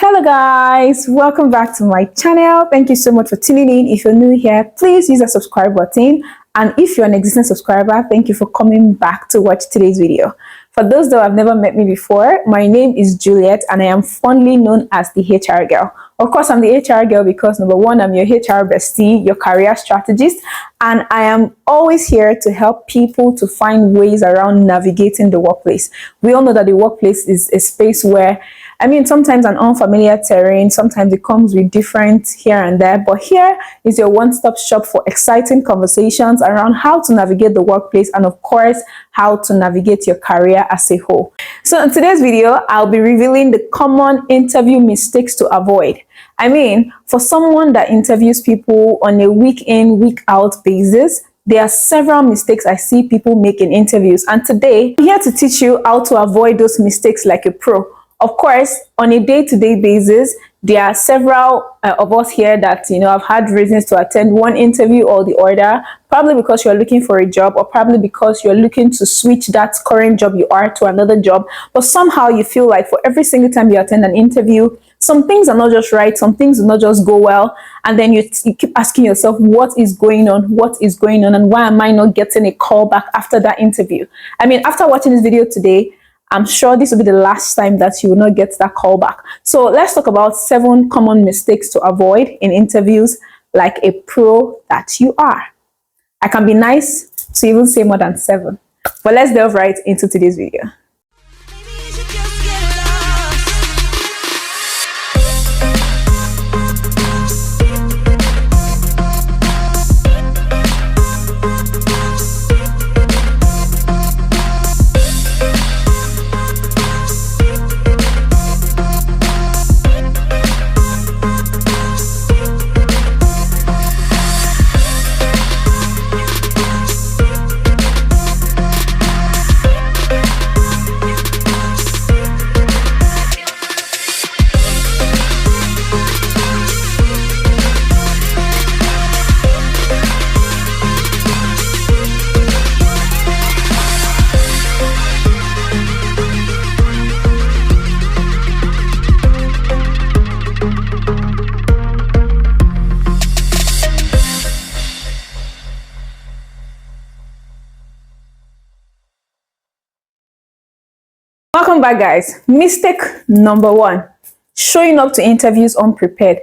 Hello guys, welcome back to my channel. Thank you so much for tuning in. If you're new here, please use the subscribe button, and if you're an existing subscriber, thank you for coming back to watch today's video. For those that have never met me before, my name is Juliet and I am fondly known as the HR girl. Of course, I'm the HR girl because number one, I'm your HR bestie, your career strategist, and I am always here to help people to find ways around navigating the workplace. We all know that the workplace is a space where, sometimes an unfamiliar terrain, sometimes it comes with different here and there, but here is your one-stop shop for exciting conversations around how to navigate the workplace and of course, how to navigate your career as a whole. So in today's video, I'll be revealing the common interview mistakes to avoid. For someone that interviews people on a week in, week out basis, there are several mistakes I see people make in interviews. And today, I'm here to teach you how to avoid those mistakes like a pro. Of course, on a day-to-day basis, there are several of us here that, have had reasons to attend one interview or the other, probably because you're looking for a job or probably because you're looking to switch that current job you are to another job. But somehow you feel like for every single time you attend an interview, some things are not just right, some things do not just go well. And then you keep asking yourself, what is going on? What is going on? And why am I not getting a call back after that interview? After watching this video today, I'm sure this will be the last time that you will not get that call back. So let's talk about 7 common mistakes to avoid in interviews like a pro that you are. I can be nice to even say more than 7. But let's delve right into today's video. Welcome back, guys. Mistake number 1, showing up to interviews unprepared.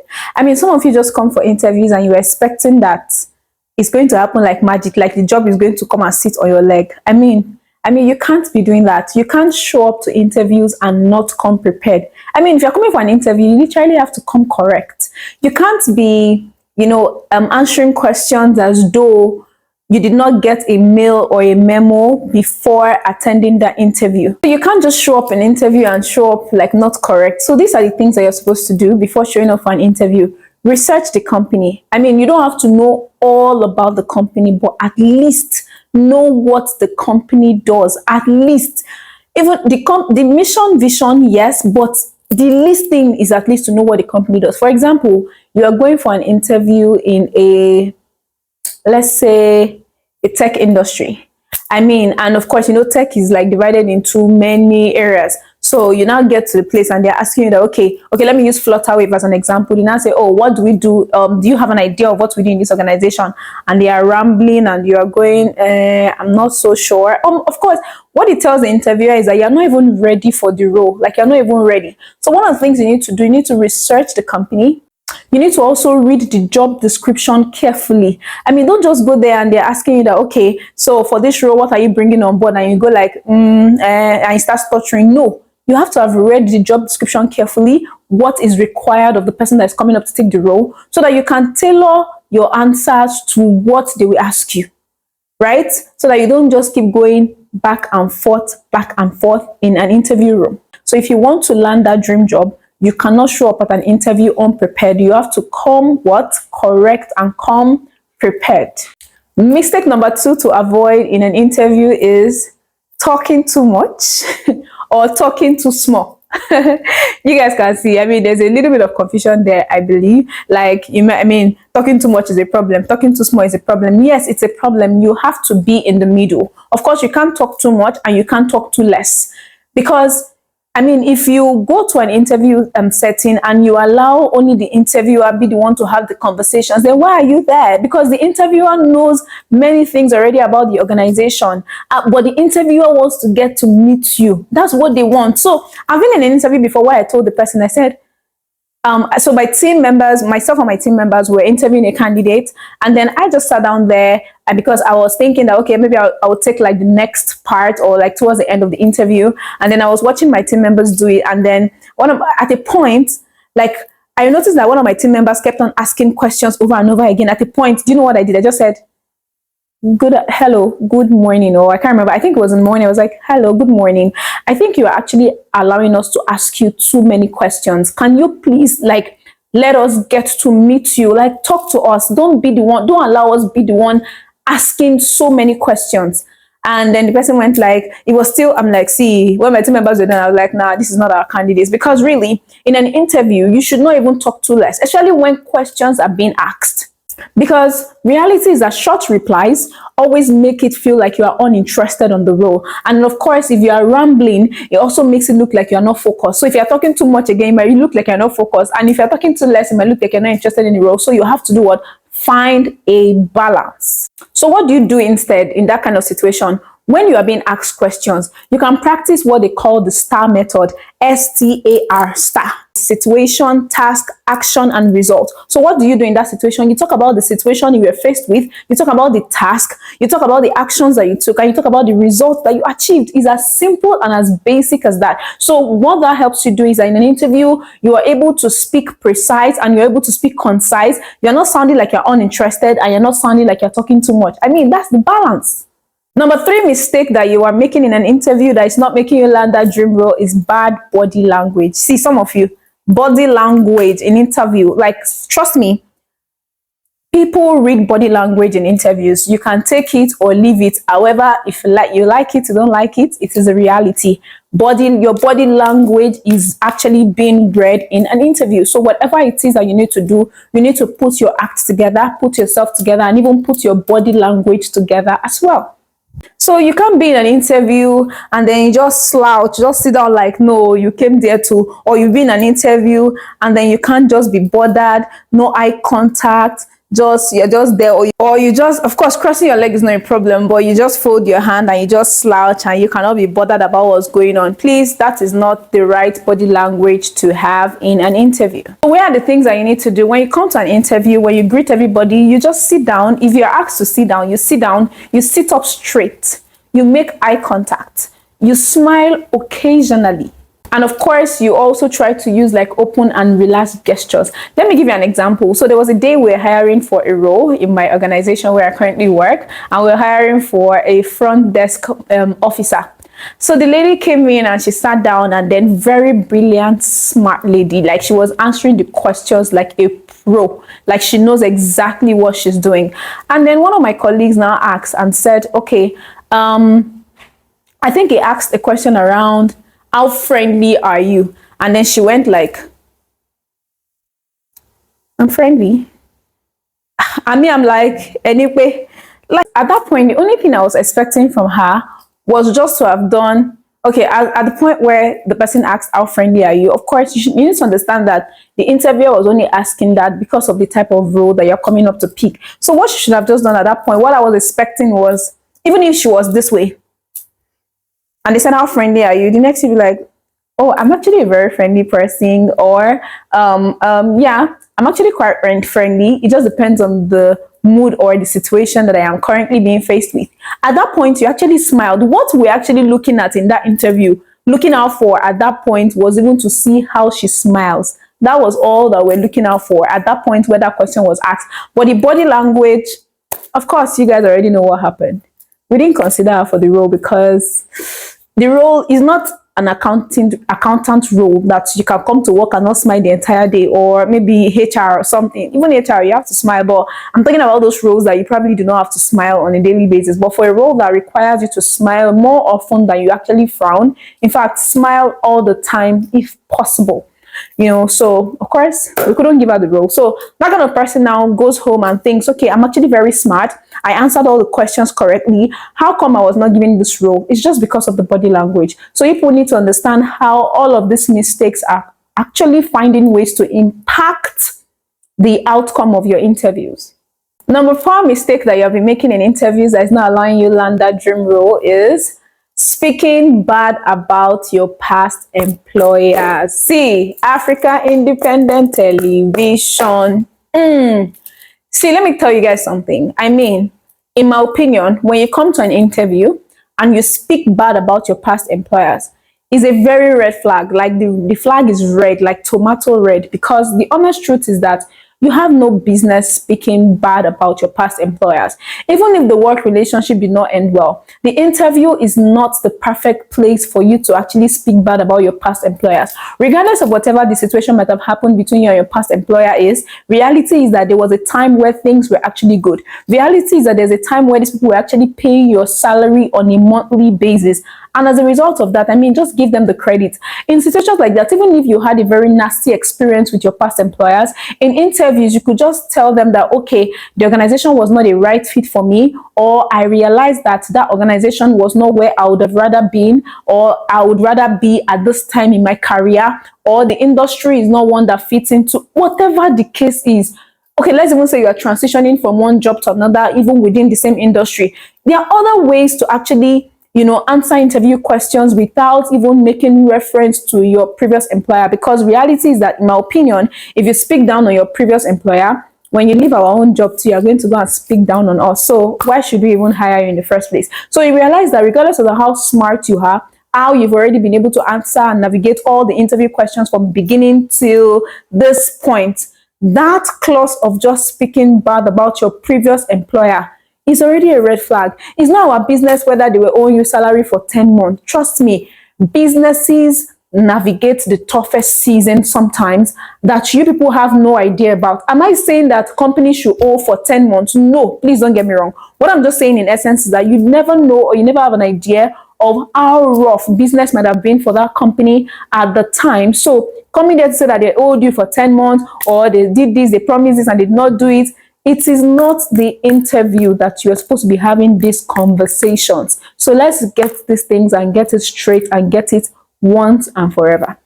Some of you just come for interviews and you're expecting that it's going to happen like magic, like the job is going to come and sit on your leg. You can't be doing that. You can't show up to interviews and not come prepared. If you're coming for an interview, you literally have to come correct. You can't be, answering questions as though you did not get a mail or a memo before attending that interview. You can't just show up an interview and show up like not correct. So these are the things that you're supposed to do before showing up for an interview. Research the company. You don't have to know all about the company, but at least know what the company does. At least, even the mission, vision, yes, but the least thing is at least to know what the company does. For example, you are going for an interview in let's say a tech industry. And of course, tech is like divided into many areas. So you now get to the place and they're asking you that, okay, let me use Flutterwave as an example. You now say, oh, what do we do? Do you have an idea of what we do in this organization? And they are rambling and you are going, I'm not so sure. Of course, what it tells the interviewer is that you're not even ready for the role. Like you're not even ready. So one of the things you need to do, you need to research the company. You need to also read the job description carefully. Don't just go there and they're asking you that, okay, so for this role, what are you bringing on board? And you go like, and you start stuttering. No, you have to have read the job description carefully, what is required of the person that is coming up to take the role, so that you can tailor your answers to what they will ask you, right? So that you don't just keep going back and forth in an interview room. So if you want to land that dream job, you cannot show up at an interview unprepared. You have to come correct and come prepared. Mistake number 2 to avoid in an interview is talking too much or talking too small. You guys can see, there's a little bit of confusion there, I believe. Like, talking too much is a problem. Talking too small is a problem. Yes, it's a problem. You have to be in the middle. Of course, you can't talk too much and you can't talk too less, because I mean, if you go to an interview setting and you allow only the interviewer be the one to have the conversations, then why are you there? Because the interviewer knows many things already about the organization, but the interviewer wants to get to meet you. That's what they want. So I've been in an interview before where I told the person, I said, so my team members, myself and my team members were interviewing a candidate, and then I just sat down there, and because I was thinking that, okay, maybe I'll take like the next part or like towards the end of the interview, and then I was watching my team members do it, and then at a point, like, I noticed that one of my team members kept on asking questions over and over again. At a point, do you know what I did? I just said, hello, good morning, or I can't remember. I think it was in the morning. I was like, hello, good morning. I think you are actually allowing us to ask you too many questions. Can you please, like, let us get to meet you? Like, talk to us. Don't allow us be the one asking so many questions. And then the person went like, it was still, I'm like, see, when my team members were done, I was like, nah, this is not our candidates. Because really, in an interview, you should not even talk too less, especially when questions are being asked. Because reality is that short replies always make it feel like you are uninterested on the role. And of course, if you are rambling, it also makes it look like you are not focused. So if you're talking too much again, it might look like you're not focused. And if you're talking too less, it might look like you're not interested in the role. So you have to do what? Find a balance. So what do you do instead in that kind of situation? When you are being asked questions, you can practice what they call the STAR method, STAR, STAR. Situation, task, action, and result. So what do you do in that situation? You talk about the situation you were faced with, you talk about the task, you talk about the actions that you took, and you talk about the result that you achieved. It's as simple and as basic as that. So what that helps you do is that in an interview, you are able to speak precise and you're able to speak concise. You're not sounding like you're uninterested and you're not sounding like you're talking too much. I mean, that's the balance. Number 3 mistake that you are making in an interview that is not making you land that dream role is bad body language. See, some of you, body language in interview, like, trust me, people read body language in interviews. You can take it or leave it. However, if you like it, you don't like it, it is a reality. Your body language is actually being read in an interview. So whatever it is that you need to do, you need to put your act together, put yourself together, and even put your body language together as well. So you can't be in an interview and then you just slouch, just sit down like, no, you came there to, or you've been in an interview and then you can't just be bothered, no eye contact, you're just there, or you just, of course, crossing your leg is not a problem, but you just fold your hand and you just slouch and you cannot be bothered about what's going on. Please, that is not the right body language to have in an interview. So where are the things that you need to do when you come to an interview? When you greet everybody, you just sit down. If you're asked to sit down, you sit down, you sit up straight, you make eye contact, you smile occasionally. And of course, you also try to use like open and relaxed gestures. Let me give you an example. So there was a day we were hiring for a role in my organization where I currently work, and we're hiring for a front desk officer. So the lady came in and she sat down, and then very brilliant, smart lady, like she was answering the questions like a pro, like she knows exactly what she's doing. And then one of my colleagues now asked and said, okay, I think he asked a question around, how friendly are you? And then she went like, I'm friendly. I mean, I'm like, anyway, like at that point, the only thing I was expecting from her was just to have done, okay, at the point where the person asked, how friendly are you? Of course, you need to understand that the interviewer was only asking that because of the type of role that you're coming up to pick. So what she should have just done at that point, what I was expecting was, even if she was this way, and they said, how friendly are you? The next you'll be like, oh, I'm actually a very friendly person, or yeah, I'm actually quite friendly. It just depends on the mood or the situation that I am currently being faced with. At that point, you actually smiled. What we're actually looking at in that interview, looking out for at that point, was even to see how she smiles. That was all that we're looking out for at that point where that question was asked. But the body language, of course, you guys already know what happened. We didn't consider her for the role because the role is not an accountant role that you can come to work and not smile the entire day, or maybe HR or something. Even HR, you have to smile, but I'm talking about those roles that you probably do not have to smile on a daily basis. But for a role that requires you to smile more often than you actually frown, in fact, smile all the time if possible, So of course we couldn't give her the role. So that kind of person now goes home and thinks, okay, I'm actually very smart, I answered all the questions correctly, how come I was not given this role? It's just because of the body language. So people need to understand how all of these mistakes are actually finding ways to impact the outcome of your interviews. Number 4 mistake that you have been making in interviews that is not allowing you land that dream role is speaking bad about your past employers. See, Africa Independent Television. See, let me tell you guys something. I mean, in my opinion, when you come to an interview and you speak bad about your past employers, is a very red flag. Like the flag is red, like tomato red, because the honest truth is that you have no business speaking bad about your past employers. Even if the work relationship did not end well, the interview is not the perfect place for you to actually speak bad about your past employers. Regardless of whatever the situation might have happened between you and your past employer is, reality is that there was a time where things were actually good. Reality is that there's a time where these people were actually paying your salary on a monthly basis. And as a result of that, I mean, just give them the credit. In situations like that, even if you had a very nasty experience with your past employers, in interviews, you could just tell them that, okay, the organization was not a right fit for me, or I realized that that organization was not where I would have rather been, or I would rather be at this time in my career, or the industry is not one that fits into whatever the case is. Okay, let's even say you are transitioning from one job to another, even within the same industry. There are other ways to actually answer interview questions without even making reference to your previous employer. Because reality is that, in my opinion, if you speak down on your previous employer, when you leave our own job too, you're going to go and speak down on us. So why should we even hire you in the first place? So you realize that regardless of how smart you are, how you've already been able to answer and navigate all the interview questions from beginning till this point, that clause of just speaking bad about your previous employer is already a red flag. It's not our business whether they were owing you salary for 10 months. Trust me, businesses navigate the toughest season sometimes that you people have no idea about. Am I saying that companies should owe for 10 months? No, please don't get me wrong. What I'm just saying in essence is that you never know, or you never have an idea of how rough business might have been for that company at the time. So coming there to say that they owed you for 10 months, or they did this, they promised this and did not do it, it is not the interview that you're supposed to be having these conversations. So let's get these things and get it straight and get it once and forever.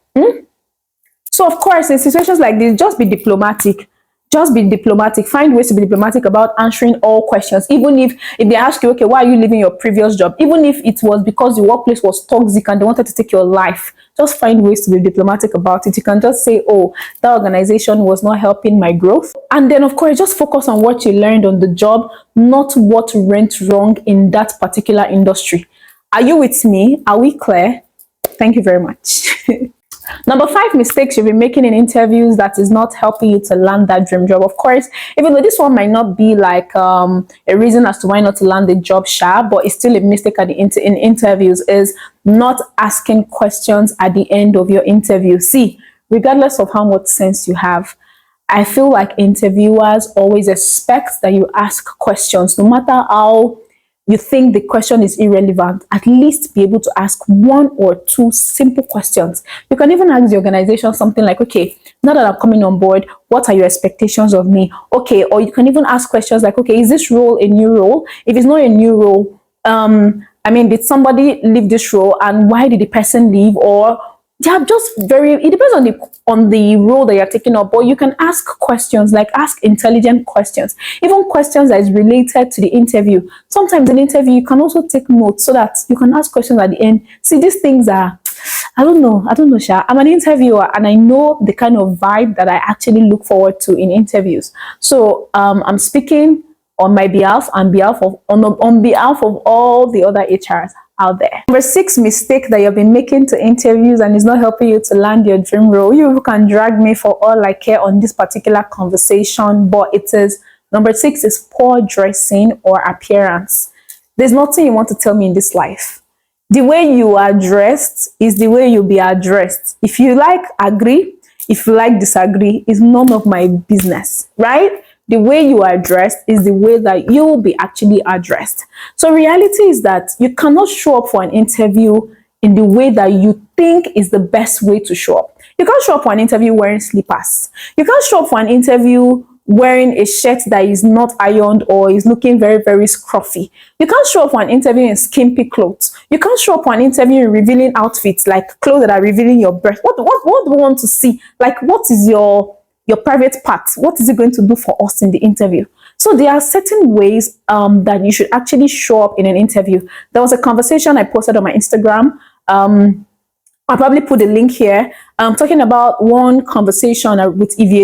So of course, in situations like this, just be diplomatic. Just be diplomatic. Find ways to be diplomatic about answering all questions. Even if they ask you, okay, why are you leaving your previous job? Even if it was because the workplace was toxic and they wanted to take your life, just find ways to be diplomatic about it. You can just say, oh, that organization was not helping my growth. And then, of course, just focus on what you learned on the job, not what went wrong in that particular industry. Are you with me? Are we clear? Thank you very much. Number 5 mistakes you've been making in interviews that is not helping you to land that dream job. Of course, even though this one might not be like a reason as to why not to land the job sharp, but it's still a mistake at the in interviews, is not asking questions at the end of your interview. See, regardless of how much sense you have, I feel like interviewers always expect that you ask questions, no matter how you think the question is irrelevant. At least be able to ask 1 or 2 simple questions. You can even ask the organization something like, okay, now that I'm coming on board, what are your expectations of me? Okay, or you can even ask questions like, okay, is this role a new role? If it's not a new role, I mean, did somebody leave this role and why did the person leave? Or yeah, just it depends on the role that you're taking up, but you can ask questions, like ask intelligent questions, even questions that is related to the interview. Sometimes in interview, you can also take notes so that you can ask questions at the end. See, these things are, I don't know, Sha. I'm an interviewer and I know the kind of vibe that I actually look forward to in interviews. So I'm speaking on my behalf and on behalf of all the other HRs out there. Number 6 mistake that you've been making to interviews and is not helping you to land your dream role. You can drag me for all I care on this particular conversation, but it is number 6 is poor dressing or appearance. There's nothing you want to tell me in this life. The way you are dressed is the way you'll be addressed. If you like, agree. If you like, disagree. It's none of my business, right? The way you are dressed is the way that you will be actually addressed. So reality is that you cannot show up for an interview in the way that you think is the best way to show up. You can't show up for an interview wearing slippers. You can't show up for an interview wearing a shirt that is not ironed or is looking very, very scruffy. You can't show up for an interview in skimpy clothes. You can't show up for an interview in revealing outfits, like clothes that are revealing your breast. What do we want to see? Like, what is your private part? What is it going to do for us in the interview? So there are certain ways that you should actually show up in an interview. There was a conversation I posted on my Instagram. I'll probably put the link here. I'm talking about one conversation with Ivie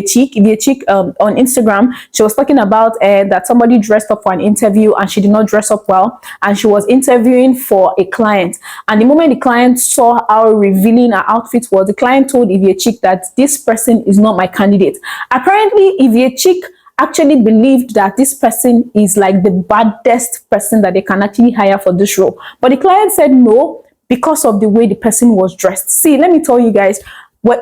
on Instagram. She was talking about that somebody dressed up for an interview and she did not dress up well. And she was interviewing for a client. And the moment the client saw how revealing her outfit was, the client told Ivie that this person is not my candidate. Apparently, Ivie actually believed that this person is like the baddest person that they can actually hire for this role. But the client said no, because of the way the person was dressed. See, let me tell you guys,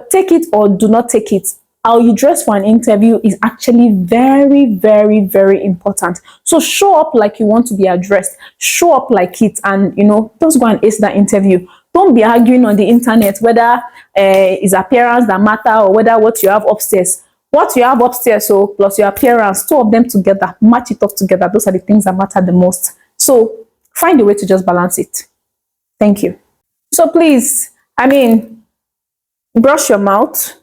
take it or do not take it. How you dress for an interview is actually very, very, very important. So show up like you want to be addressed. Show up like it, and just go and ace that interview. Don't be arguing on the internet whether it's appearance that matter or whether what you have upstairs. What you have upstairs, so plus your appearance, two of them together, match it up together. Those are the things that matter the most. So find a way to just balance it. Thank you. So please, brush your mouth,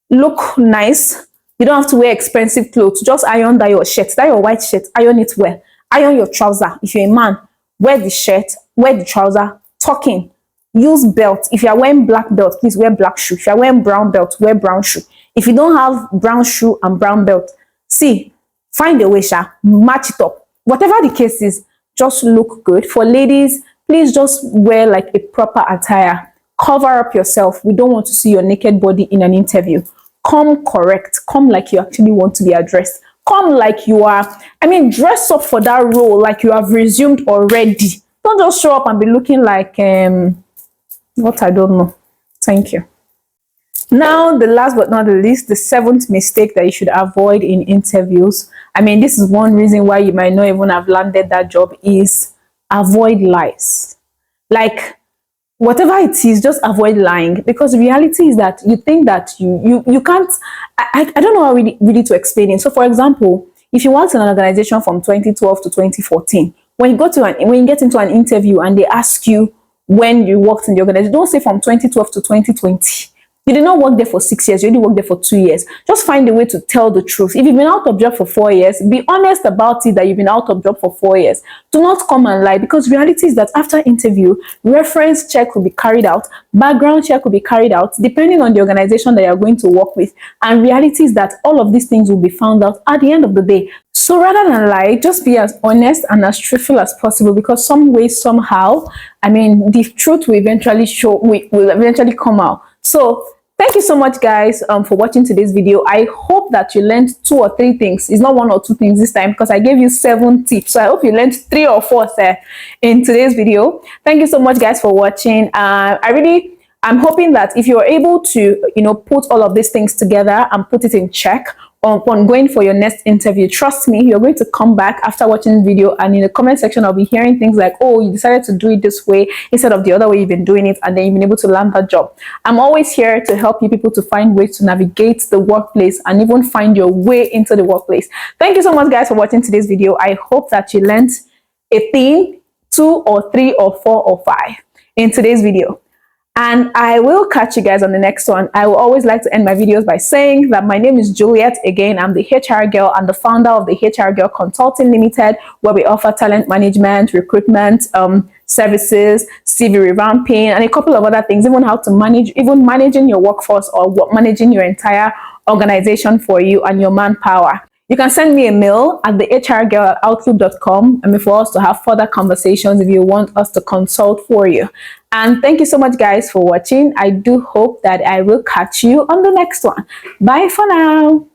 look nice. You don't have to wear expensive clothes. Just iron that your shirt, that your white shirt, iron it well. Iron your trouser. If you're a man, wear the shirt, wear the trouser, tuck in. Use belt. If you're wearing black belt, please wear black shoe. If you're wearing brown belt, wear brown shoe. If you don't have brown shoe and brown belt, find a way, match it up. Whatever the case is, just look good. For ladies, please just wear like a proper attire. Cover up yourself. We don't want to see your naked body in an interview. Come correct. Come like you actually want to be addressed. Come like you are. Dress up for that role like you have resumed already. Don't just show up and be looking like what I don't know. Thank you. Now, the last but not the least, the 7th mistake that you should avoid in interviews. This is one reason why you might not even have landed that job, is avoid lies. Like, whatever it is, just avoid lying, because the reality is that you think that you can't. I don't know how really to explain it. So for example, if you worked in an organization from 2012 to 2014, when you get into an interview and they ask you when you worked in the organization, don't say from 2012 to 2020. You did not work there for 6 years. You only worked there for 2 years. Just find a way to tell the truth. If you've been out of job for 4 years, be honest about it that you've been out of job for 4 years. Do not come and lie, because reality is that after interview, reference check will be carried out, background check will be carried out, depending on the organization that you're going to work with. And reality is that all of these things will be found out at the end of the day. So rather than lie, just be as honest and as truthful as possible, because some way, somehow, the truth will eventually come out. So thank you so much, guys, for watching today's video. I hope that you learned 2 or 3 things. It's not 1 or 2 things this time, because I gave you 7 tips. So I hope you learned 3 or 4 in today's video. Thank you so much, guys, for watching. I'm hoping that if you're able to, put all of these things together and put it in check upon going for your next interview, trust me, you're going to come back after watching the video, and in the comment section, I'll be hearing things like, oh, you decided to do it this way instead of the other way you've been doing it, and then you've been able to land that job. I'm always here to help you people to find ways to navigate the workplace and even find your way into the workplace. Thank you so much, guys, for watching today's video. I hope that you learned a thing, 2 or 3 or 4 or 5 in today's video. And I will catch you guys on the next one. I will always like to end my videos by saying that my name is Juliet. Again, I'm the HR Girl and the founder of the HR Girl Consulting Limited, where we offer talent management, recruitment, services, CV revamping, and a couple of other things, even how to managing your workforce or managing your entire organization for you and your manpower. You can send me a mail at TheHRGirl@outlook.com for us to have further conversations if you want us to consult for you. And thank you so much, guys, for watching. I do hope that I will catch you on the next one. Bye for now.